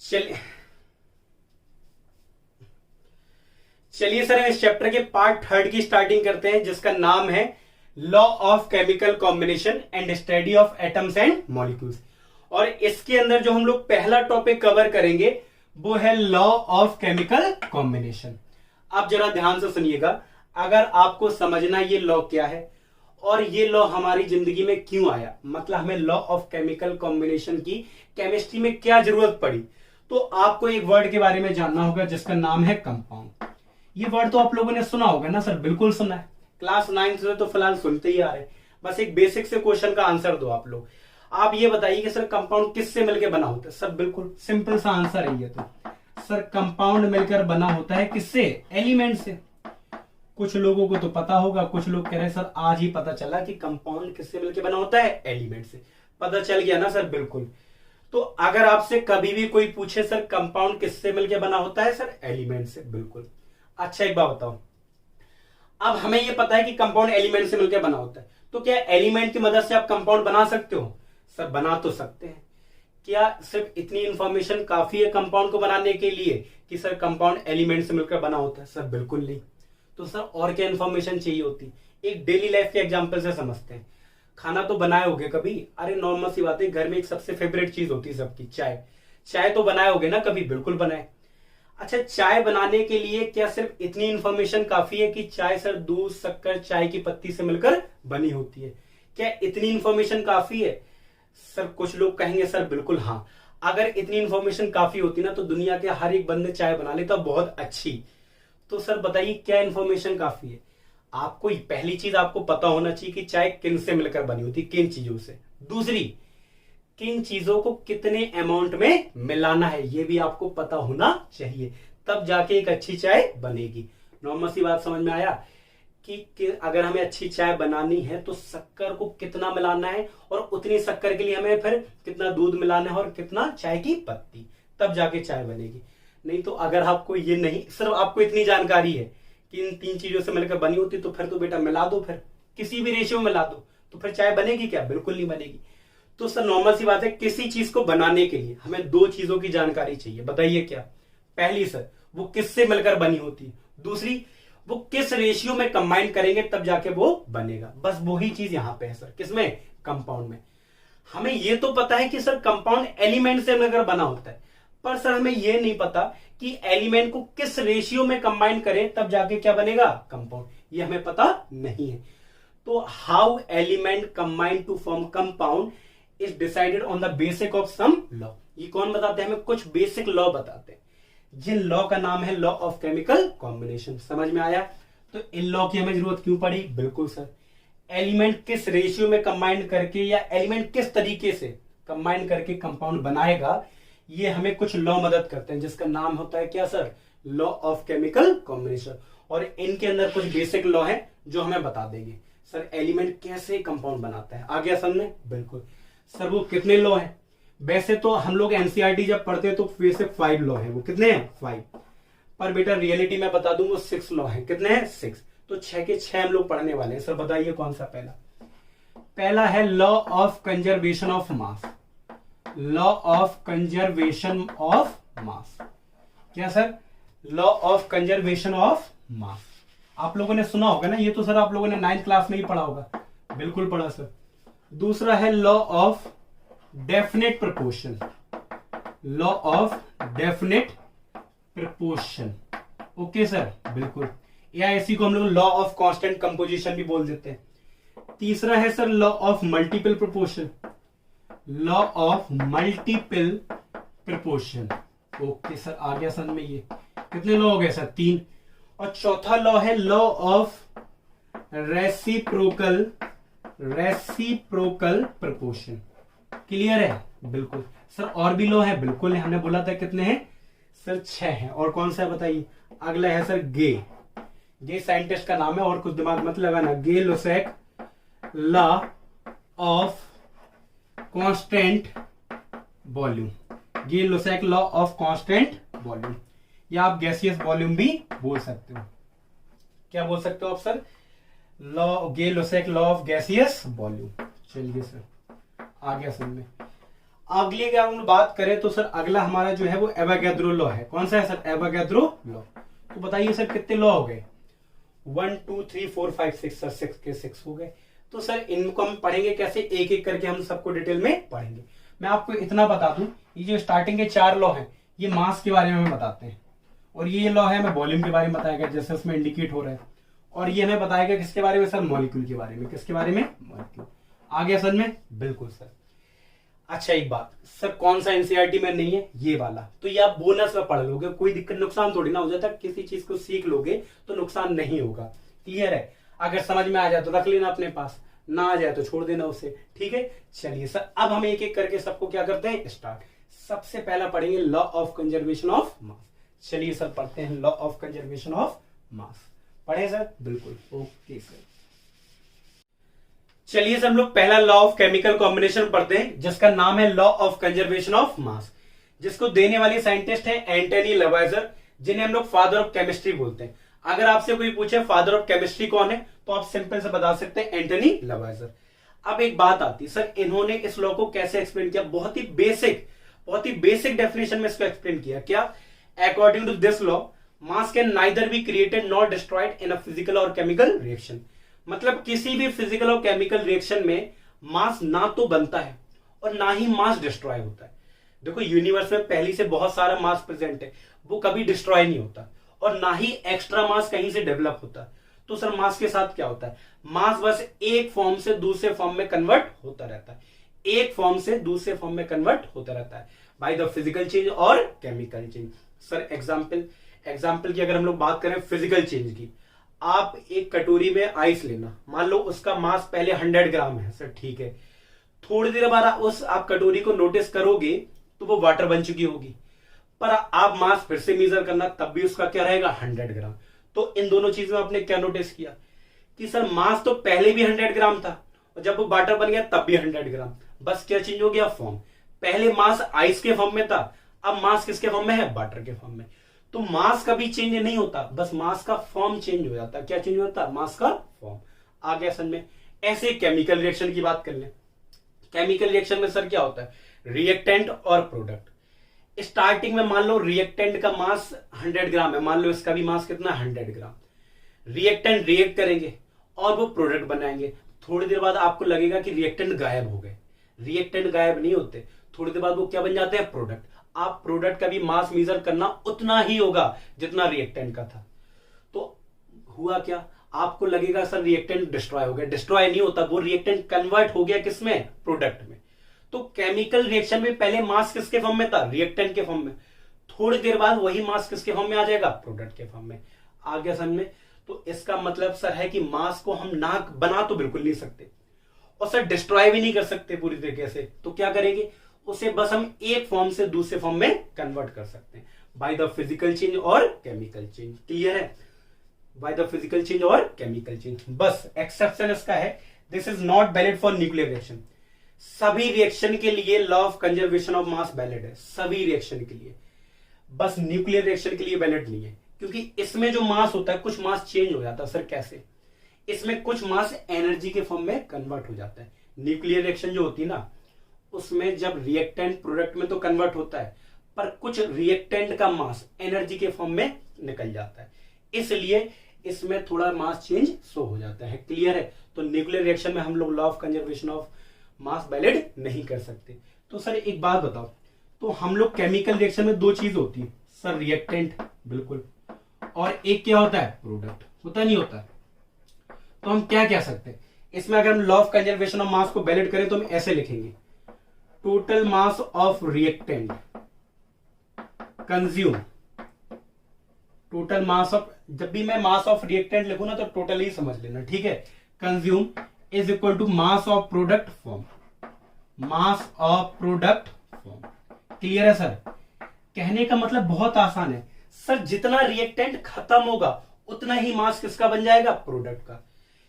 चलिए चलिए सर, इस चैप्टर के पार्ट थर्ड की स्टार्टिंग करते हैं, जिसका नाम है law of chemical combination and study of atoms and molecules. और इसके अंदर जो हम लोग पहला टॉपिक कवर करेंगे वो है लॉ ऑफ केमिकल कॉम्बिनेशन। आप जरा ध्यान से सुनिएगा, अगर आपको समझना ये लॉ क्या है और ये लॉ हमारी जिंदगी में क्यों आया, मतलब हमें लॉ ऑफ केमिकल कॉम्बिनेशन की केमिस्ट्री में क्या जरूरत पड़ी, तो आपको एक वर्ड के बारे में जानना होगा जिसका नाम है कंपाउंड। ये वर्ड तो आप लोगों ने सुना होगा ना सर? बिल्कुल सुना है, क्लास 9 से तो फिलहाल सुनते ही आ रहे हैं। बस एक बेसिक से क्वेश्चन का आंसर दो आप लोग। आप ये बताइए कि सर कंपाउंड किससे मिलकर बना होता है? सर बिल्कुल सिंपल सा आंसर है ये तो। सर कंपाउंड मिलकर बना होता है किससे? एलिमेंट से। कुछ लोगों को तो पता होगा, कुछ लोग कह रहे हैं सर आज ही पता चला कि कंपाउंड किससे मिलकर बना होता है? एलिमेंट से। पता चल गया ना सर? बिल्कुल। तो अगर आपसे कभी भी कोई पूछे सर कंपाउंड किससे मिलकर बना होता है? सर एलिमेंट से। बिल्कुल। अच्छा एक बात बताओ, अब हमें यह पता है कि कंपाउंड एलिमेंट से मिलकर बना होता है, तो क्या एलिमेंट की मदद से आप कंपाउंड बना सकते हो? सर बना तो सकते हैं। क्या सिर्फ इतनी इंफॉर्मेशन काफी है कंपाउंड को बनाने के लिए कि सर कंपाउंड एलिमेंट से मिलकर बना होता है? सर बिल्कुल नहीं। तो सर और क्या इंफॉर्मेशन चाहिए होती? एक डेली लाइफ के एग्जांपल से समझते हैं। खाना तो बनाए होगे कभी? अरे नॉर्मल सी बात है, घर में एक सबसे फेवरेट चीज होती है सबकी, चाय। चाय तो बनाए होगे ना कभी? बिल्कुल बनाए। अच्छा, चाय बनाने के लिए क्या सिर्फ इतनी इंफॉर्मेशन काफी है कि चाय सर दूध, शक्कर, चाय की पत्ती से मिलकर बनी होती है? क्या इतनी इंफॉर्मेशन काफी है? सर कुछ लोग कहेंगे सर बिल्कुल हाँ। अगर इतनी इंफॉर्मेशन काफी होती ना तो दुनिया के हर एक बंदे चाय बना लेता बहुत अच्छी। तो सर बताइए क्या इंफॉर्मेशन काफी है? आपको पहली चीज आपको पता होना चाहिए कि चाय किन से मिलकर बनी होती, किन चीजों से। दूसरी, किन चीजों को कितने अमाउंट में मिलाना है ये भी आपको पता होना चाहिए, तब जाके एक अच्छी चाय बनेगी। नॉर्मल सी बात समझ में आया कि अगर हमें अच्छी चाय बनानी है तो शक्कर को कितना मिलाना है और उतनी शक्कर के लिए हमें फिर कितना दूध मिलाना है और कितना चाय की पत्ती, तब जाके चाय बनेगी। नहीं तो अगर आपको ये नहीं, सिर्फ आपको इतनी जानकारी है कि इन 3 चीजों से मिलकर बनी होती, तो फिर तो बेटा मिला दो, फिर किसी भी रेशियो में मिला दो, तो फिर चाय बनेगी क्या? बिल्कुल नहीं बनेगी। तो सर नॉर्मल सी बात है, किसी चीज को बनाने के लिए हमें 2 चीजों की जानकारी चाहिए। बताइए क्या? पहली सर वो किससे मिलकर बनी होती है, दूसरी वो किस रेशियो में कंबाइन करेंगे तब जाके वो बनेगा। बस वही चीज यहां पे है सर। किसमें? कंपाउंड में। हमें ये तो पता है कि सर कंपाउंड एलिमेंट से मिलकर बना होता है, पर सर हमें ये नहीं पता कि एलिमेंट को किस रेशियो में कंबाइन करें तब जाके क्या बनेगा? कंपाउंड। ये हमें पता नहीं है। तो how element combine to form compound is decided on the basic of some law. ये कौन बताते हैं? हमें कुछ बेसिक लॉ बताते हैं, जिन लॉ का नाम है लॉ ऑफ केमिकल कॉम्बिनेशन। समझ में आया? तो इन लॉ की हमें जरूरत क्यों पड़ी? बिल्कुल सर, एलिमेंट किस रेशियो में कंबाइन करके या एलिमेंट किस तरीके से कंबाइन करके कंपाउंड बनाएगा, ये हमें कुछ लॉ मदद करते हैं, जिसका नाम होता है क्या sir? Law of chemical combination. और इनके अंदर कुछ बेसिक लॉ है जो हमें बता देंगे सर एलिमेंट कैसे कंपाउंड बनाता है। आ गया समझ? बिल्कुल सर। वो कितने लॉ हैं? वैसे तो हम लोग एनसीईआरटी जब पढ़ते हैं तो वैसे 5 लॉ है। वो कितने हैं? 5। पर बेटा रियलिटी में बता दूं वो 6 लॉ है। कितने हैं? 6। तो 6 के 6 हम लोग पढ़ने वाले हैं। सर बताइए कौन सा पहला? पहला है law of conservation of mass. Law of conservation of mass. क्या sir? Law of conservation of mass. आप लोगों ने सुना होगा ना, ये तो सर आप लोगों ने 9th क्लास में ही पढ़ा होगा। बिल्कुल पढ़ा सर। दूसरा है law of definite proportion. Law of definite proportion. Okay sir, बिल्कुल। या इसी को हम लोग लॉ ऑफ कांस्टेंट कंपोजिशन भी बोल देते हैं। तीसरा है sir law of multiple proportion. Law of multiple proportion. Okay sir, आ गया समझ में? ये कितने लॉ हो गए सर? 3। और चौथा लॉ है law of reciprocal proportion. Clear है? बिल्कुल सर। और भी लॉ है? बिल्कुल है। हमने बोला था कितने हैं सर? 6 हैं। और कौन सा है बताइए? अगला है सर गे साइंटिस्ट का नाम है, और कुछ दिमाग मत लगाना। Gay Lussac law of constant volume. Gay Lussac law of constant volume, या आप गैसियस वॉल्यूम भी बोल सकते हो। क्या बोल सकते हो आप sir? Gay Lussac law of gaseous volume. चलिए सर, आ गया समझ में। अगली अगर हम बात करें तो सर अगला हमारा जो है वो एवोगैड्रो लॉ है। कौन सा है सर? Avogadro law. तो बताइए सर कितने लॉ हो गए? 1 2 3 4 5 6 सर 6 के 6 हो गए। तो सर इनको हम पढ़ेंगे कैसे, एक एक करके हम सबको डिटेल में पढ़ेंगे। मैं आपको इतना बता दूं, ये जो स्टार्टिंग के 4 लॉ हैं ये मास के बारे में हमें बताते हैं, और ये लॉ है हमें वॉल्यूम के बारे में बताएगा जैसे उसमें इंडिकेट हो रहा है, और ये हमें बताएगा किसके बारे में सर? मॉलिक्यूल के बारे में। किसके बारे में? मॉलिक्यूल। आ गया सर में? बिल्कुल सर। अच्छा एक बात सर, कौन सा एनसीईआरटी में नहीं है? ये वाला। तो ये आप बोनस में पढ़ लोगे, कोई दिक्कत नुकसान थोड़ी ना हो जाता। किसी चीज को सीख लोगे तो नुकसान नहीं होगा। क्लियर है? अगर समझ में आ जाए तो रख लेना अपने पास, ना आ जाए तो छोड़ देना उसे। ठीक है, चलिए सर अब हम एक एक करके सबको क्या करते हैं? स्टार्ट। सबसे पहला पढ़ेंगे लॉ ऑफ कंजर्वेशन ऑफ मास। चलिए सर पढ़ते हैं लॉ ऑफ कंजर्वेशन ऑफ मास। पढ़े सर? बिल्कुल। ओके सर, चलिए सर हम लोग पहला लॉ ऑफ केमिकल कॉम्बिनेशन पढ़ते हैं जिसका नाम है लॉ ऑफ कंजर्वेशन ऑफ मास, जिसको देने वाले साइंटिस्ट हैं एंटनी लवाइजर, जिन्हें हम लोग फादर ऑफ केमिस्ट्री बोलते हैं। अगर आपसे कोई पूछे फादर ऑफ केमिस्ट्री कौन है तो आप सिंपल से बता सकते हैं एंटनी लवाइजर। अब एक बात आती है सर, इन्होंने इस लॉ को कैसे एक्सप्लेन किया? बहुत ही बेसिक डेफिनेशन में इसको एक्सप्लेन किया। क्या? According to this law mass can neither be created not destroyed in a physical or chemical reaction. मतलब किसी भी फिजिकल और केमिकल रिएक्शन में मास ना तो बनता है और ना ही मास डिस्ट्रॉय होता है। देखो यूनिवर्स में पहले से बहुत सारा मास प्रेजेंट है, वो कभी डिस्ट्रॉय नहीं होता, और ना ही एक्स्ट्रा मास कहीं से डेवलप होता है। तो सर मास के साथ क्या होता है? मास बस एक फॉर्म से दूसरे फॉर्म में कन्वर्ट होता रहता है, एक फॉर्म से दूसरे फॉर्म में कन्वर्ट होता रहता है बाय द फिजिकल चेंज और केमिकल चेंज। सर एग्जाम्पल की अगर हम लोग बात करें फिजिकल चेंज की, आप एक कटोरी में आइस लेना, मान लो उसका मास पहले 100 ग्राम है सर, ठीक है। थोड़ी देर बाद उस आप कटोरी को नोटिस करोगे तो वो वाटर बन चुकी होगी, पर आप मास फिर से मेजर करना तब भी उसका क्या रहेगा? 100 ग्राम। तो इन दोनों चीजों में आपने क्या नोटिस किया कि सर मास तो पहले भी 100 ग्राम था और जब वो वाटर बन गया तब भी 100 ग्राम, बस क्या चेंज हो गया? फॉर्म। पहले मास आइस के फॉर्म में था, अब मास किसके फॉर्म में है? वाटर के फॉर्म में। तो मास कभी चेंज नहीं होता, बस मास का फॉर्म चेंज हो जाता है। क्या चेंज होता है? मास का फॉर्म। आ गया समझ में? ऐसे केमिकल रिएक्शन की बात कर लें। केमिकल रिएक्शन में सर क्या होता है? रिएक्टेंट और प्रोडक्ट। स्टार्टिंग में मान लो रिएक्टेंट का मास 100 ग्राम है, मान लो इसका भी मास कितना? 100 ग्राम। रिएक्टेंट रिएक्ट करेंगे और वो प्रोडक्ट बनाएंगे। थोड़ी देर बाद आपको लगेगा कि रिएक्टेंट गायब हो गए। रिएक्टेंट गायब नहीं होते, थोड़ी देर बाद वो क्या बन जाते हैं? प्रोडक्ट। आप प्रोडक्ट का भी मास मेजर करना उतना ही होगा जितना रिएक्टेंट का था। तो हुआ क्या? आपको लगेगा सर रिएक्टेंट डिस्ट्रॉय हो गया, डिस्ट्रॉय नहीं होता, वो रिएक्टेंट कन्वर्ट हो गया किसमें? प्रोडक्ट में। तो केमिकल रिएक्शन में पहले मास किसके फॉर्म में था? रिएक्टेंट के फॉर्म में। थोड़ी देर बाद वही मास किसके फॉर्म में आ जाएगा? प्रोडक्ट के फॉर्म में। आ गया समझ में? तो इसका मतलब सर है कि मास को हम ना बना तो बिल्कुल नहीं सकते और सर डिस्ट्रॉय भी नहीं कर सकते पूरी तरीके से। तो क्या करेंगे? उसे बस हम एक फॉर्म से दूसरे फॉर्म में कन्वर्ट कर सकते हैं बाय द फिजिकल चेंज और केमिकल चेंज। क्लियर है? बाय द फिजिकल चेंज और केमिकल चेंज। बस एक्सेप्शन इसका है, this is not valid for nuclear reaction. सभी रिएक्शन के लिए law of conservation of mass valid है, सभी रिएक्शन के लिए, बस न्यूक्लियर रिएक्शन के लिए वैलिड नहीं है, क्योंकि इसमें जो मास होता है कुछ मास चेंज हो जाता है। सर कैसे? इसमें कुछ मास एनर्जी के फॉर्म में कन्वर्ट हो जाता है। न्यूक्लियर रिएक्शन जो होती है ना, उसमें जब रिएक्टेंट प्रोडक्ट में तो कन्वर्ट होता है, पर कुछ रिएक्टेंट का मास एनर्जी के फॉर्म में निकल जाता है, इसलिए इसमें थोड़ा मास चेंज शो हो जाता है। क्लियर है? तो न्यूक्लियर रिएक्शन में हम लोग law of conservation of mass valid नहीं कर सकते। तो सर एक बात बताओ, तो हम लोग केमिकल रिएक्शन में दो चीज होती है सर, रिएक्टेंट बिल्कुल, और एक क्या होता है? प्रोडक्ट। होता नहीं होता? तो हम क्या कह सकते हैं इसमें? अगर हम law of conservation of mass को वैलिड करें तो हम ऐसे लिखेंगे, total mass of reactant consume, total mass of, जब भी मैं मास ऑफ रिएक्टेंट लिखूं ना तो टोटल ही समझ लेना, ठीक है? Consume is equal to mass of product form, mass of product form. Clear है सर? कहने का मतलब बहुत आसान है सर, जितना रिएक्टेंट खत्म होगा उतना ही मास किसका बन जाएगा? प्रोडक्ट का।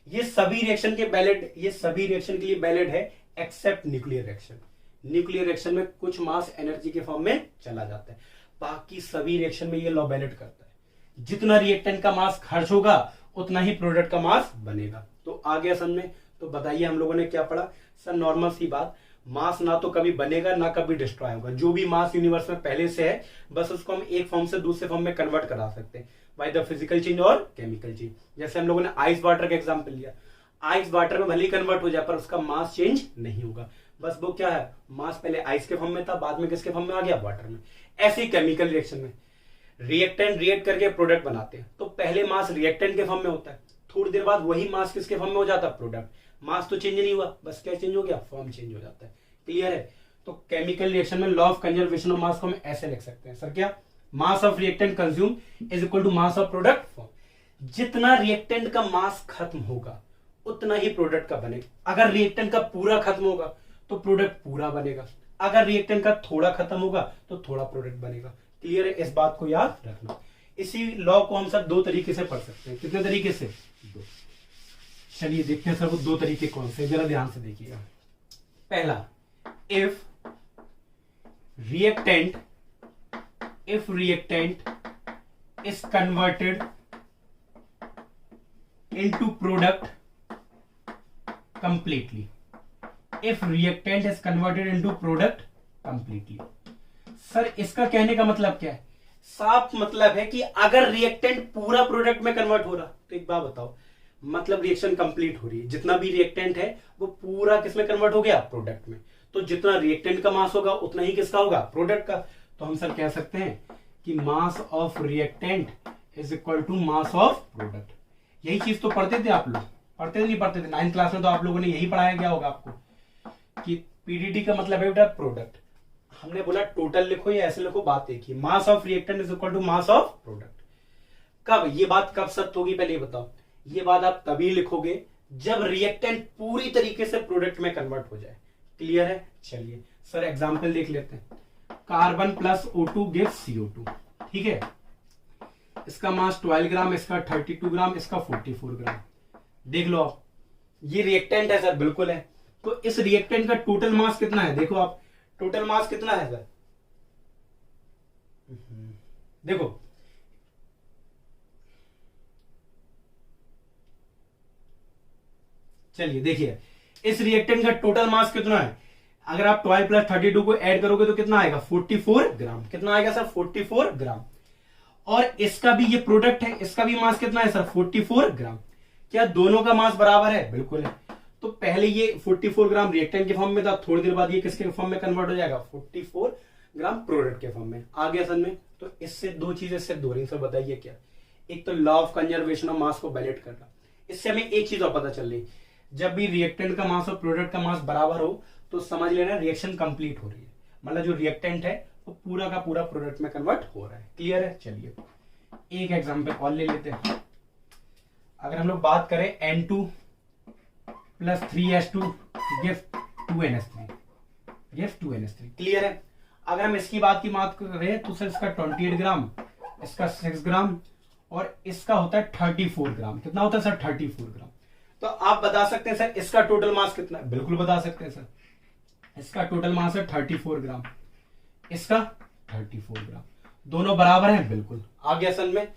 ये सभी रिएक्शन के वैलिड, ये सभी रिएक्शन के लिए वैलिड है except nuclear reaction. Nuclear reaction में कुछ मास एनर्जी के फॉर्म में चला जाता है, बाकी सभी रिएक्शन में ये लॉ वैलिड करता है। जितना रिएक्टेंट का मास खर्च होगा उतना ही प्रोडक्ट का मास बनेगा। तो आ गया समझ में? तो बताइए हम लोगों ने क्या पढ़ा? सर नॉर्मल सी बात, मास ना तो कभी बनेगा ना कभी डिस्ट्रॉय होगा। जो भी मास यूनिवर्स में पहले से है बस उसको हम एक फॉर्म से दूसरे फॉर्म में कन्वर्ट करा सकते हैं बाय द फिजिकल चेंज और केमिकल चेंज। जैसे हम लोगों ने आइस वाटर का एग्जांपल लिया, आइस वाटर में भले ही कन्वर्ट हो जाए पर उसका मास चेंज नहीं होगा, बस वो क्या है, मास पहले आइस के फॉर्म में था, बाद में किसके फॉर्म में आ गया, वाटर में। ऐसे ही केमिकल रिएक्शन में रिएक्टेंट रिएक्ट करके प्रोडक्ट बनाते हैं, तो पहले मास रिएक्टेंट के फॉर्म में होता है, थोड़ी देर बाद वही मास किसके फॉर्म में हो जाता है, प्रोडक्ट। मास तो चेंज नहीं हुआ, बस क्या चेंज हो गया, फॉर्म चेंज हो जाता है। क्लियर है? तो केमिकल रिएक्शन में law of conservation of mass को हम ऐसे लिख सकते हैं सर, क्या, mass of reactant consume is equal to mass of product form. जितना रिएक्टेंट का मास खत्म होगा उतना ही प्रोडक्ट का बनेगा। अगर रिएक्टेंट का पूरा खत्म होगा तो प्रोडक्ट पूरा बनेगा, अगर रिएक्टेंट का थोड़ा खत्म होगा तो थोड़ा प्रोडक्ट बनेगा। क्लियर है? इस बात को याद रखना। इसी लॉ को हम सब दो तरीके से पढ़ सकते हैं। कितने तरीके से? दो। चलिए देखते हैं सर वो दो तरीके कौन से, जरा ध्यान से देखिएगा। पहला, if reactant is converted into product completely, if reactant is converted into product completely। Sir इसका कहने का मतलब क्या है? साफ मतलब है कि अगर रिएक्टेंट पूरा प्रोडक्ट में कन्वर्ट हो रहा, तो एक बात बताओ, मतलब रिएक्शन कंप्लीट हो रही है, जितना भी रिएक्टेंट है वो पूरा किसमें कन्वर्ट हो गया, प्रोडक्ट में। तो जितना रिएक्टेंट का मास होगा उतना ही किसका होगा, प्रोडक्ट का। तो हम सर कह सकते हैं कि mass of reactant is equal to mass of product. यही चीज तो पढ़ते थे आप लोग, पढ़ते नहीं पढ़ते थे? 9th क्लास में तो आप लोगों ने यही पढ़ाया गया होगा आपको कि पीडीटी का मतलब है बेटा प्रोडक्ट। हमने बोला टोटल लिखो या ऐसे लिखो, बात एक ही, mass of reactant is equal to mass of product. कब ये बात कब सत्य होगी, पहले ये बताओ। ये बात आप तभी लिखोगे जब रिएक्टेंट पूरी तरीके से प्रोडक्ट में कन्वर्ट हो जाए। क्लियर है? चलिए सर एग्जाम्पल देख लेते हैं। Carbon plus O2 gives CO2, ठीक है। इसका मास 12 ग्राम, इसका 32 ग्राम, इसका 44 ग्राम। देख लो आप, ये रिएक्टेंट है सर, बिल्कुल है। तो इस रिएक्टेंट का टोटल मास कितना है, देखो आप, टोटल मास कितना है सर, देखो चलिए देखिए इस रिएक्टेंट का टोटल मास कितना है। अगर आप 12 प्लस 32 को ऐड करोगे तो कितना आएगा, 44 ग्राम। कितना आएगा सर, 44 ग्राम। और इसका भी ये प्रोडक्ट है, इसका भी मास कितना है सर, 44 ग्राम। क्या दोनों का मास बराबर है? बिल्कुल है। तो पहले ये 44 ग्राम रिएक्टेंट के फॉर्म में था, थोड़ी देर बाद ये किसके फॉर्म में कन्वर्ट हो जाएगा, 44 ग्राम प्रोडक्ट के फॉर्म में आ गया असल में। तो इससे दो चीजें सिद्ध हो रही सर, बताइए क्या। एक तो law of conservation of mass को वैलिड करना, इससे हमें एक चीज और पता चल रही, जब भी रिएक्टेंट का मास और प्रोडक्ट का मास बराबर हो तो समझ लेना रिएक्शन कंप्लीट हो रही है, मतलब जो रिएक्टेंट है वो पूरा का पूरा प्रोडक्ट में कन्वर्ट हो रहा है। क्लियर है? चलिए एक एग्जाम्पल और ले लेते हैं। अगर हम लोग बात करें N2 plus 3H2 gives 2NH3। Clear है? अगर हम इसकी बात करें तो सर इसका 28 ग्राम, इसका 6 ग्राम और इसका होता है 34 ग्राम। कितना होता है सर, 34 ग्राम। तो आप बता सकते हैं सर इसका टोटल मास कितना है? बिल्कुल बता सकते हैं सर, इसका टोटल मास है 34 ग्राम, इसका 34 ग्राम, दोनों बराबर हैं। बिल्कुल आ गया असल में।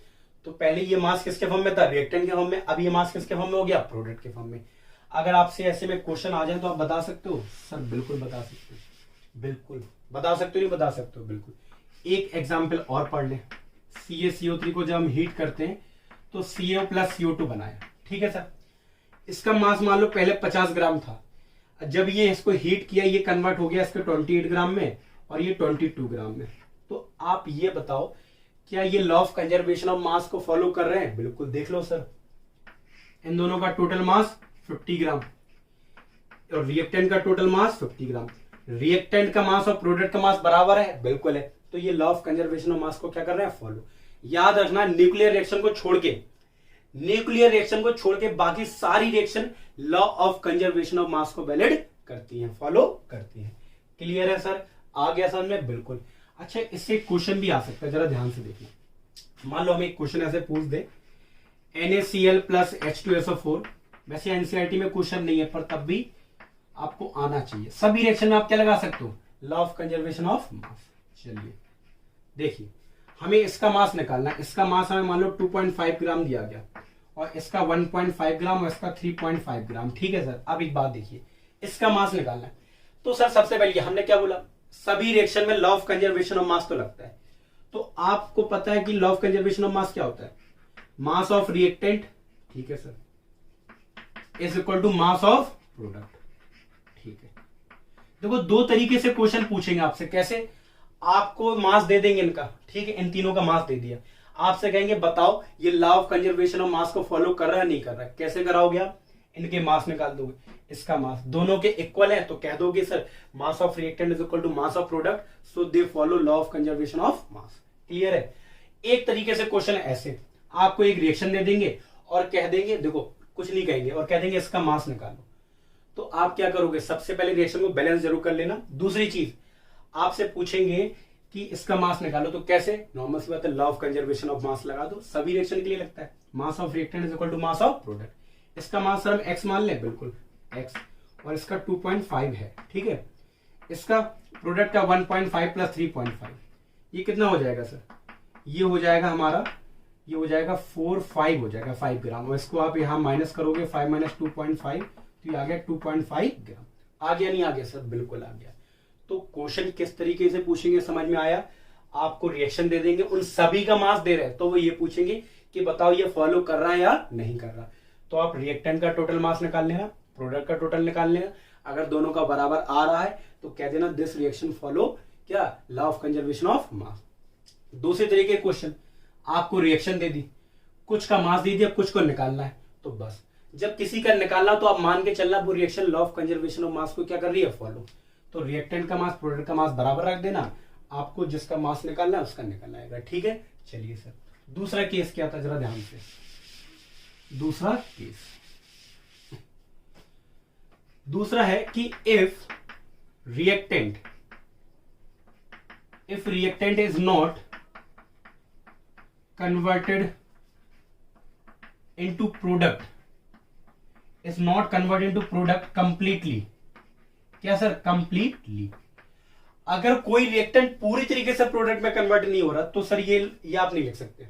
तो पहले ये मास किसके फॉर्म में था, रिएक्टेंट के फॉर्म में, अब ये मास किसके फॉर्म में हो गया, प्रोडक्ट के फॉर्म में। अगर आपसे ऐसे में क्वेश्चन आ जाए तो आप बता सकते हो सर? बिल्कुल बता सकते हो, बिल्कुल बता सकते हो, नहीं बता सकते हो, बिल्कुल। एक एग्जाम्पल और पढ़ लें। CaCO3 को जब हम हीट करते हैं तो CO प्लस CO2 बनाया, ठीक है सर। इसका मास मान लो पहले 50 ग्राम था, जब ये इसको हीट किया ये कन्वर्ट हो गया इसके 28 ग्राम में और ये 22 ग्राम में। तो आप ये बताओ क्या ये law of conservation of mass को फॉलो कर रहे हैं? बिल्कुल। देख लो सर, इन दोनों का टोटल मास 50 ग्राम और रिएक्टेंट का टोटल मास 50 ग्राम। रिएक्टेंट का मास और प्रोडक्ट का मास बराबर है, बिल्कुल है। तो ये law of conservation of mass को क्या कर रहे हैं, फॉलो। याद रखना न्यूक्लियर रिएक्शन को छोड़ के बाकी सारी reaction law of conservation of mass को वैलिड करती हैं, फॉलो करती हैं। क्लियर है सर? आ गया समझ में? बिल्कुल। अच्छा, इससे क्वेश्चन भी आ सकता है, जरा ध्यान से देखिए। मान लो हमें एक क्वेश्चन ऐसे पूछ दे, NaCl प्लस H2SO4। वैसे एनसीईआरटी में क्वेश्चन नहीं है पर तब भी आपको आना चाहिए। सभी रिएक्शन में आप क्या लगा सकते हो, लॉ ऑफ कंजर्वेशन ऑफ मास। चलिए देखिए, हमें इसका मास निकालना है। इसका मास हमें मान लो 2.5 ग्राम दिया गया और इसका 1.5 ग्राम और इसका 3.5 ग्राम, ठीक है सर। अब एक बात देखिए, इसका मास निकालना है तो सर सबसे पहले हमने क्या बोला, सभी रिएक्शन में law of conservation of mass तो लगता है। तो आपको पता है कि law of conservation of mass क्या होता है, मास ऑफ रिएक्टेंट, ठीक है sir, is equal to mass of product. ठीक है, देखो दो तरीके से क्वेश्चन पूछेंगे आपसे। कैसे, आपको मास दे देंगे इनका, ठीक है, इन तीनों का मास दे दिया, आपसे कहेंगे बताओ ये law of conservation of mass को फॉलो कर रहा है नहीं कर रहा है। कैसे कराओगे आप, इनके मास निकाल दोगे, इसका मास दोनों के इक्वल है तो कह दोगे sir mass of reactant is equal to mass of product, so they follow law of conservation of mass. Clear है। एक तरीके से क्वेश्चन है ऐसे, आपको एक रिएक्शन दे देंगे और कह देंगे, देखो कुछ नहीं कहेंगे और कह देंगे इसका मास निकालो, तो आप क्या करोगे, सबसे पहले रिएक्शन को बैलेंस जरूर कर लेना। दूसरी चीज आपसे पूछेंगे कि इसका मास निकालो, तो कैसे, नॉर्मल सी बात है, law of conservation of mass लगा दो, सभी रिएक्शन के लिए लगता है, mass of reactant is equal to mass of product. इसका मास सर हम x मान लें, बिल्कुल x, और इसका 2.5 है, ठीक है, इसका प्रोडक्ट का 1.5 प्लस 3.5, ये कितना हो जाएगा सर, ये हो जाएगा हमारा, ये हो जाएगा 4.5 हो जाएगा 5 ग्राम, और इसको आप यहां माइनस करोगे 5 माइनस 2.5, तो ये आ गया 2.5 ग्राम। आ गया नहीं आ गया सर, बिल्कुल आ गया। तो क्वेश्चन किस तरीके से पूछेंगे समझ में आया, आपको रिएक्शन दे देंगे, उन सभी का मास दे रहे हैं, तो वो ये पूछेंगे कि बताओ ये फॉलो कर रहा है या नहीं कर रहा। तो आप रिएक्टेंट का टोटल मास निकाल लेना, प्रोडक्ट का टोटल निकाल लेना, अगर दोनों का बराबर आ रहा है तो कह देना दिस रिएक्शन फॉलो क्या, लॉ ऑफ कंजर्वेशन ऑफ मास। दूसरे तरीके क्वेश्चन, आपको रिएक्शन दे दी, कुछ का मास दे दिया, कुछ को निकालना है, तो बस जब किसी का निकालना तो आप मान के चलना वो reaction law of conservation of mass को क्या कर रही है, फॉलो। तो रिएक्टेंट का मास प्रोडक्ट का मास बराबर रख देना, आपको जिसका मास निकालना है उसका निकालना आएगा। ठीक है, चलिए सर दूसरा केस क्या था जरा ध्यान से, दूसरा केस, दूसरा है कि if reactant is not converted into product, is not converted into product completely, क्या सर, कंप्लीटली। अगर कोई रिएक्टेंट पूरी तरीके से प्रोडक्ट में कन्वर्ट नहीं हो रहा तो सर ये आप नहीं लिख सकते।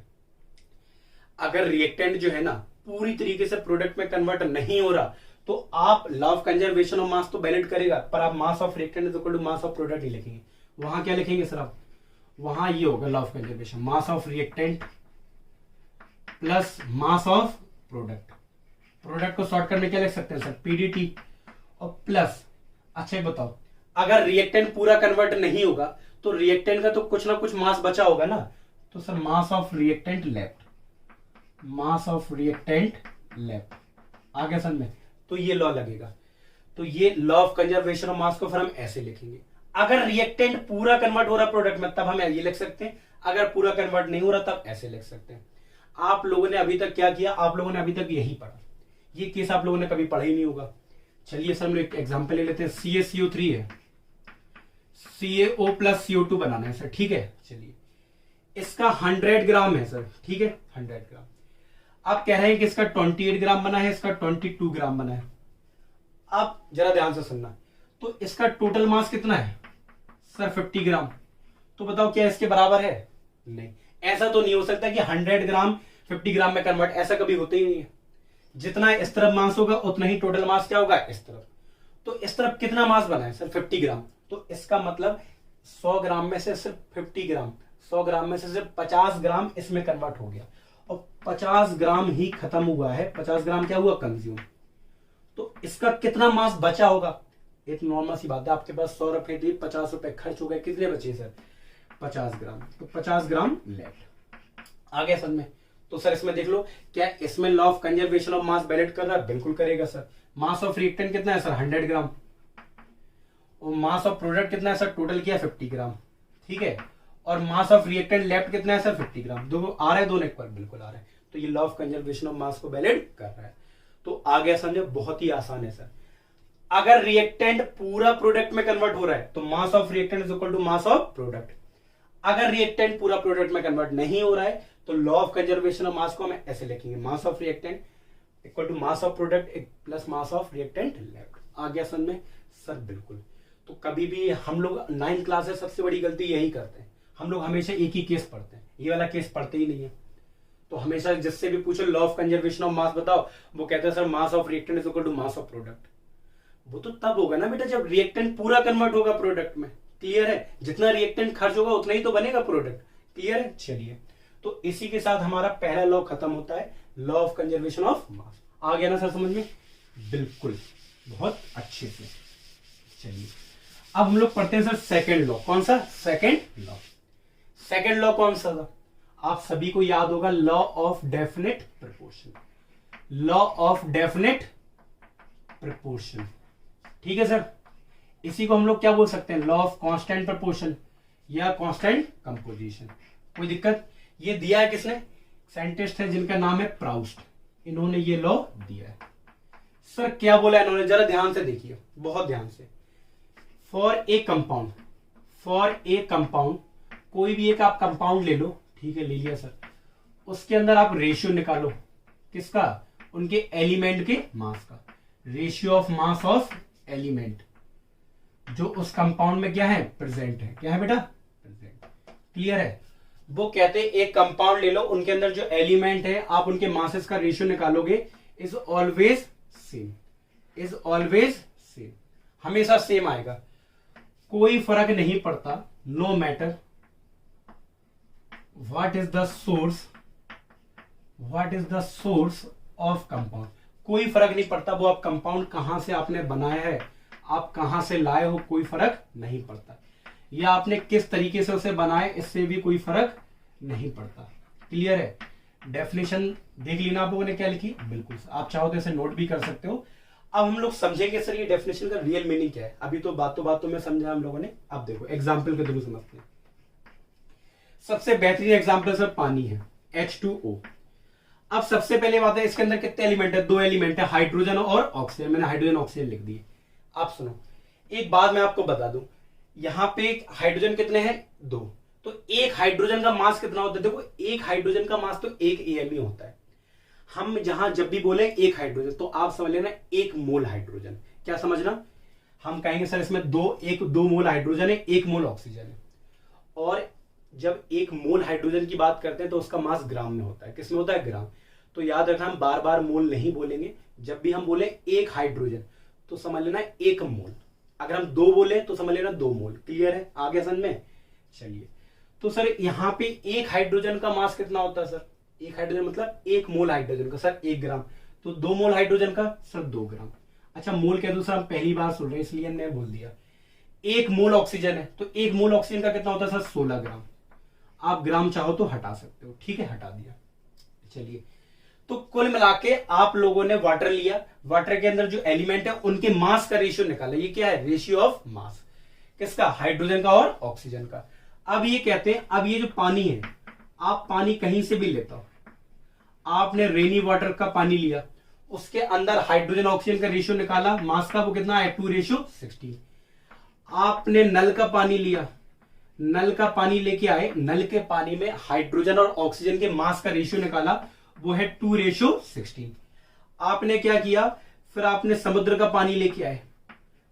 अगर रिएक्टेंट जो है ना पूरी तरीके से प्रोडक्ट में कन्वर्ट नहीं हो रहा तो आप law of conservation of mass तो वैलिड करेगा, पर आप mass of reactant is equal to mass of product ही लिखेंगे। वहां क्या लिखेंगे सर आप, वहां ये होगा law of conservation, mass of reactant plus mass of product. Product को शॉर्ट करने क्या लिख सकते हैं सर, पीडीटी, और प्लस, अच्छा ये बताओ अगर रिएक्टेंट पूरा कन्वर्ट नहीं होगा तो रिएक्टेंट का तो कुछ ना कुछ मास बचा होगा ना, तो sir mass of reactant left, mass of reactant left, आगे समझ में, तो ये लॉ लगेगा। तो ये law of conservation of mass को फिर हम ऐसे लिखेंगे, अगर रिएक्टेंट पूरा कन्वर्ट हो रहा प्रोडक्ट में तब हम ये लिख सकते हैं, अगर पूरा कन्वर्ट नहीं हो रहा तब ऐसे लिख सकते हैं। आप लोगों ने अभी तक क्या किया, आप लोगों ने अभी तक यही पढ़ा, ये केस आप लोगों ने कभी पढ़ा ही नहीं होगा। चलिए सर हम एक एग्जांपल ले लेते हैं, CaCO3 है, CaO प्लस CO2 बनाना है सर, ठीक है, चलिए इसका 100 ग्राम है सर, ठीक है 100 ग्राम। आप कह रहे हैं कि इसका 28 ग्राम बना है, इसका 22 ग्राम बना है। आप जरा ध्यान से सुनना, तो इसका टोटल मास कितना है सर 50 ग्राम, तो बताओ क्या इसके बराबर है, नहीं, ऐसा तो नहीं हो सकता कि 100 ग्राम 50 ग्राम में कन्वर्ट, ऐसा कभी होता ही नहीं है। जितना इस तरफ मास होगा उतना ही टोटल मास क्या होगा इस तरफ। तो इस तरफ कितना मास बना है सर 50 ग्राम, तो इसका मतलब 100 ग्राम में से सिर्फ 50 ग्राम, 100 ग्राम में से सिर्फ 50 ग्राम इसमें कन्वर्ट हो गया, और 50 ग्राम ही खत्म हुआ है, 50 ग्राम क्या हुआ कंज्यूम। तो इसका कितना मास बचा होगा, एक नॉर्मल सी बात है, आपके पास 100 रुपए दिए, 50 रुपए खर्च हो गए, कितने बचे सर 50 ग्राम, तो 50 ग्राम लेफ्ट। आगे समझ में, तो सर इसमें देख लो क्या इसमें law of conservation of mass valid कर रहा है, बिल्कुल करेगा सर। मास ऑफ रिएक्टेंट कितना है सर 100 ग्राम, और मास ऑफ प्रोडक्ट कितना है सर, टोटल किया 50 ग्राम, ठीक है, और मास ऑफ रिएक्टेंट लेफ्ट कितना है सर 50 ग्राम, दो आ रहा है, दोनों एक पर बिल्कुल आ रहा है, तो ये law of conservation of mass को वैलिड कर रहा है। तो आ गया समझो, बहुत ही आसान है सर। अगर रिएक्टेंट पूरा प्रोडक्ट में कन्वर्ट हो रहा है तो mass of reactant is equal to mass of product. अगर रिएक्टेंट पूरा प्रोडक्ट में कन्वर्ट नहीं हो रहा है तो law of conservation of mass को हम ऐसे लिखेंगे, mass of reactant equal to mass of product plus mass of reactant left. आ गया समझ में सर, बिल्कुल। तो कभी भी हम लोग 9th क्लास से सबसे बड़ी गलती यही करते हैं, हम लोग हमेशा एक ही केस पढ़ते हैं, ये वाला केस पढ़ते ही नहीं है। तो हमेशा जिससे भी पूछो law of conservation of mass बताओ, वो कहते हैं sir mass of reactant is equal to mass of product. वो तो तब होगा ना बेटा जब रिएक्टेंट पूरा कन्वर्ट होगा प्रोडक्ट में। क्लियर है? जितना रिएक्टेंट खर्च होगा उतना ही तो बनेगा प्रोडक्ट। क्लियर है? चलिए, तो इसी के साथ हमारा पहला लॉ खत्म होता है, law of conservation of mass. आ गया ना सर समझ में? बिल्कुल, बहुत अच्छे से। चलिए अब हम लोग पढ़ते हैं सर सेकंड लॉ। कौन सा? Second law. सेकंड लॉ कौन सा था? आप सभी को याद होगा, law of definite proportion. Law of definite proportion, ठीक है सर। इसी को हम लोग क्या बोल सकते हैं? लॉ ऑफ कांस्टेंट प्रोपोर्शन या कांस्टेंट कंपोजिशन। कोई दिक्कत? ये दिया है किसने? साइंटिस्ट है जिनका नाम है प्राउस्ट, इन्होंने ये लॉ दिया है। सर क्या बोला इन्होंने? जरा ध्यान से देखिए, बहुत ध्यान से। For a compound, for a compound, कोई भी एक आप कंपाउंड ले लो, ठीक है, ले लिया सर। उसके अंदर आप रेशियो निकालो, किसका? उनके एलिमेंट के मास का। Ratio of mass of element जो उस कंपाउंड में क्या है? प्रेजेंट है। क्या है बेटा? प्रेजेंट। क्लियर है? वो कहते हैं एक कंपाउंड ले लो, उनके अंदर जो एलिमेंट है आप उनके मासेस का रेशियो निकालोगे, is always same, is always same, हमेशा सेम आएगा, कोई फर्क नहीं पड़ता। No matter what is the source, what is the source of compound, कोई फर्क नहीं पड़ता वो आप कंपाउंड कहां से आपने बनाया है, आप कहां से लाए हो, कोई फर्क नहीं पड़ता। या आपने किस तरीके से उसे बनाया, इससे भी कोई फर्क नहीं पड़ता। क्लियर है? डेफिनेशन देख ली ना आप लोगों ने क्या लिखी? बिल्कुल, आप चाहो तो इसे नोट भी कर सकते हो। अब हम लोग समझेंगे सर ये डेफिनेशन का रियल मीनिंग क्या है। अभी तो बातों में समझा हम लोगों ने, अब देखो एग्जाम्पल के थ्रू समझते हैं। सबसे बेहतरीन एग्जाम्पल सर पानी है, H2O। अब सबसे पहले बात है, इसके अंदर कितने एलिमेंट है? 2 एलिमेंट है, हाइड्रोजन और ऑक्सीजन। मैंने हाइड्रोजन ऑक्सीजन लिख दिए। आप सुनो, एक बात मैं आपको बता दूं, यहां पे हाइड्रोजन कितने हैं? 2। तो एक हाइड्रोजन का मास कितना होता है? देखो, एक हाइड्रोजन का मास तो 1 AMe होता है। हम जहां जब भी बोले एक हाइड्रोजन, तो आप समझ लेना 1 मोल हाइड्रोजन। क्या समझना? हम कहेंगे सर इसमें 2 मोल हाइड्रोजन है, 1 मोल ऑक्सीजन है। और जब 1 मोल हाइड्रोजन की बात करते हैं तो उसका मास ग्राम में होता है। किसमें होता है? ग्राम। तो याद रखना, हम बार बार मोल नहीं बोलेंगे। जब भी हम बोले एक हाइड्रोजन तो समझ लेना 1 मोल, अगर हम 2 बोले तो समझ लेना 2 मोल। क्लियर है? आगे समझ में? चलिए, तो सर यहां पे एक हाइड्रोजन का मास कितना होता है सर? एक हाइड्रोजन मतलब 1 मोल हाइड्रोजन का सर 1 ग्राम। तो 2 मोल हाइड्रोजन का सर 2 ग्राम। अच्छा, मोल कह दो सर, हम पहली बार सुन रहे हैं इसलिए मैंने बोल दिया। 1 मोल ऑक्सीजन है तो 1 मोल ऑक्सीजन का कितना होता है सर? 16 ग्राम। आप ग्राम चाहो तो हटा सकते हो, ठीक है, हटा दिया। चलिए, तो कुल मिला के आप लोगों ने वाटर लिया, वाटर के अंदर जो एलिमेंट है उनके मास का रेशियो निकाला। ये क्या है? Ratio of mass. किसका? हाइड्रोजन का और ऑक्सीजन का। अब ये कहते हैं, अब ये जो पानी है, आप पानी कहीं से भी लेता हो, आपने रेनी वाटर का पानी लिया, उसके अंदर हाइड्रोजन ऑक्सीजन का रेशियो निकाला, मास का वो कितना है? 2:16। आपने नल का पानी लिया, नल का पानी लेके आए, नल के पानी में हाइड्रोजन और ऑक्सीजन के मास का रेशियो निकाला, वो है 2:16। आपने क्या किया? फिर आपने समुद्र का पानी लेके आए,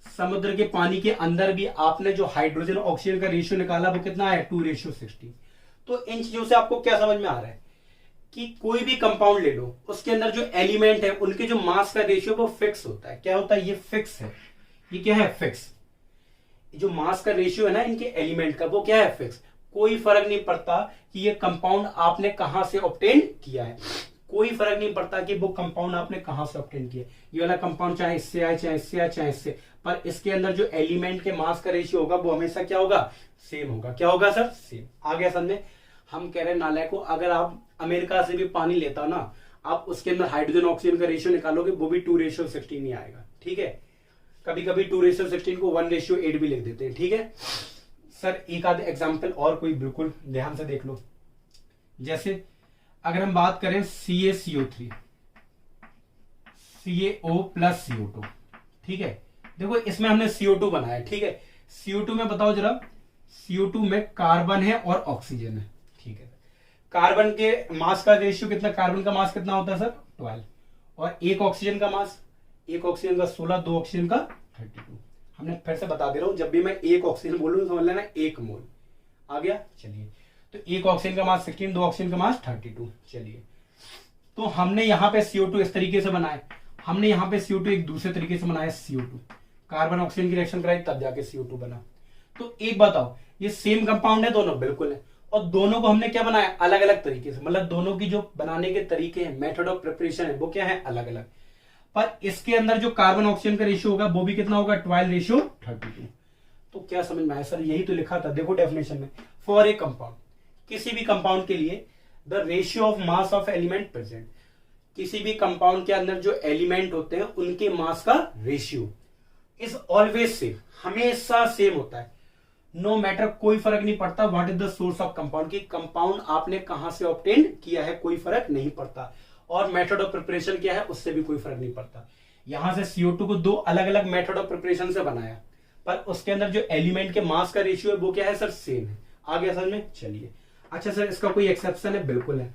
समुद्र के पानी के अंदर भी आपने जो हाइड्रोजन ऑक्सीजन का रेशियो निकाला वो कितना है? 2:16। तो इन चीजों से आपको क्या समझ में आ रहा है कि कोई भी कंपाउंड ले लो, उसके अंदर जो एलिमेंट है उनके जो मास का रेशियो वो फिक्स होता है। क्या होता है? ये फिक्स है। ये क्या है? फिक्स। जो मास का रेशियो है ना इनके एलिमेंट का, वो क्या है? फिक्स। कोई फर्क नहीं पड़ता कि ये कंपाउंड आपने कहां से ऑब्टेन किया है, कोई फर्क नहीं पड़ता कि वो कंपाउंड आपने कहां से ऑब्टेन किया। ये वाला कंपाउंड चाहे इससे आए, चाहे इससे आए, चाहे इससे, पर इसके अंदर जो एलिमेंट के मास का रेशियो होगा वो हमेशा क्या होगा? सेम होगा। क्या होगा सर? सेम। आ गया समझ में? हम कह रहे हैं नालायक को, अगर आप अमेरिका से भी पानी लेता ना, आप उसके अंदर हाइड्रोजन ऑक्सीजन का रेशियो निकालोगे, वो भी 2:16 ही आएगा। ठीक है? कभी कभी 2:16 को 1:8 भी लिख देते हैं। ठीक है सर? एक आध एग्जाम्पल और कोई बिल्कुल ध्यान से देख लो। जैसे अगर हम बात करें CaCO3, CaO प्लस CO2, ठीक है, देखो इसमें हमने CO2 बनाया। ठीक है, CO2 में बताओ जरा, CO2 में कार्बन है और ऑक्सीजन है। ठीक है, कार्बन के मास का रेशियो कितना? कार्बन का मास कितना होता है सर? 12। और एक ऑक्सीजन का मास, एक ऑक्सीजन का 16, 2 ऑक्सीजन का 32। हमने फिर से बता दे रहा हूं, जब भी मैं एक ऑक्सीजन बोलूं समझ लेना 1 मोल। आ गया? चलिए, तो एक ऑक्सीजन का मास 16, 2 ऑक्सीजन का मास 32। चलिए, तो हमने यहां पे CO2 इस तरीके से बनाया, हमने यहां पे CO2 एक दूसरे तरीके से बनाया CO2। कार्बन ऑक्सीजन की रिएक्शन कराई तब जाके CO2 बना। तो एक बताओ, ये सेम कंपाउंड है दोनों? बिल्कुल है। और दोनों को हमने क्या बनाया? अलग अलग तरीके से, मतलब दोनों की जो बनाने के तरीके हैं, मेथड ऑफ प्रिपरेशन है, वो क्या है? अलग अलग। पर इसके अंदर जो कार्बन ऑक्सीजन का रेशियो होगा वो भी कितना होगा? 12:32। तो क्या समझ में आया सर? यही तो लिखा था, देखो डेफिनेशन में, फॉर ए कंपाउंड, किसी भी कंपाउंड के लिए the ratio of mass of element present, किसी भी कंपाउंड के अंदर जो एलिमेंट होते हैं उनके मास का रेशियो इज ऑलवेज सेम, हमेशा सेम होता है। नो मैटर, कोई फर्क नहीं पड़ता what is the source of compound, की कंपाउंड आपने कहां से ऑब्टेन किया है, कोई फर्क नहीं पड़ता। और मेथड ऑफ प्रिपरेशन क्या है, उससे भी कोई फर्क नहीं पड़ता। यहां से CO2 को दो अलग अलग मेथड ऑफ प्रिपरेशन से बनाया, पर उसके अंदर जो एलिमेंट के मास का रेशियो है वो क्या है सर? सेम है। आगे समझ में? चलिए। अच्छा सर, इसका कोई एक्सेप्शन है? बिल्कुल है।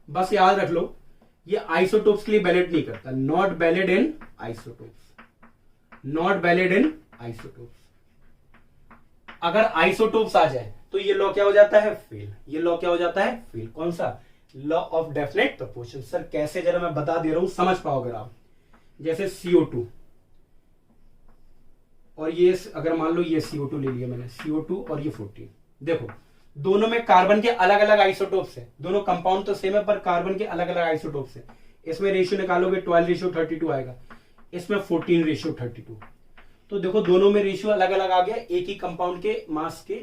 बस याद रख लो, ये आइसोटोप्स के लिए वैलिड नहीं करता। Not valid in isotopes, not valid in isotopes. अगर आइसोटोप्स आ जाए तो ये लॉ क्या हो जाता है? फेल। ये लॉ क्या हो जाता है? फेल। कौन सा? Law of definite proportion. Sir कैसे? जरा मैं बता दे रहा हूं, समझ पाओ अगर आप। जैसे CO2 और ये, अगर मान लो ये CO2 ले लिया मैंने, CO2 और ये 14, देखो दोनों में कार्बन के अलग अलग आइसोटोप्स है। दोनों कंपाउंड तो सेम है पर कार्बन के अलग अलग आइसोटोप्स है। इसमें रेशियो निकालोगे 12:32 आएगा, इसमें 14:32। तो देखो दोनों में रेशियो अलग अलग आ गया। एक ही कंपाउंड के मास के,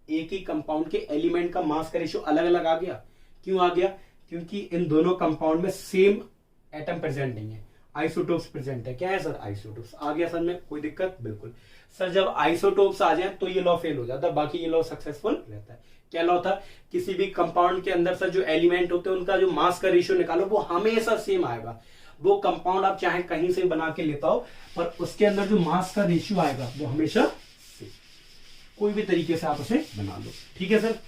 एक ही कंपाउंड के एलिमेंट का मास का रेशियो अलग अलग आ गया। क्यों आ गया? क्योंकि इन दोनों कंपाउंड में सेम एटम प्रेजेंट नहीं है, आइसोटोप्स प्रेजेंट है। क्या है सर? आइसोटोप्स। आ गया सर में? कोई दिक्कत? बिल्कुल। सर जब आइसोटोप्स आ जाए तो ये लॉ फेल हो जाता है, बाकी ये लॉ सक्सेसफुल रहता है। क्या लॉ था? किसी भी कंपाउंड के अंदर सर जो एलिमेंट होते हैं उनका जो मास का रेशियो निकालो वो हमेशा सेम आएगा। वो कंपाउंड आप चाहे कहीं से बना के लेता हो, पर उसके अंदर जो मास का रेशियो आएगा वो हमेशा सेम। कोई भी तरीके से आप उसे बना लो। ठीक है सर?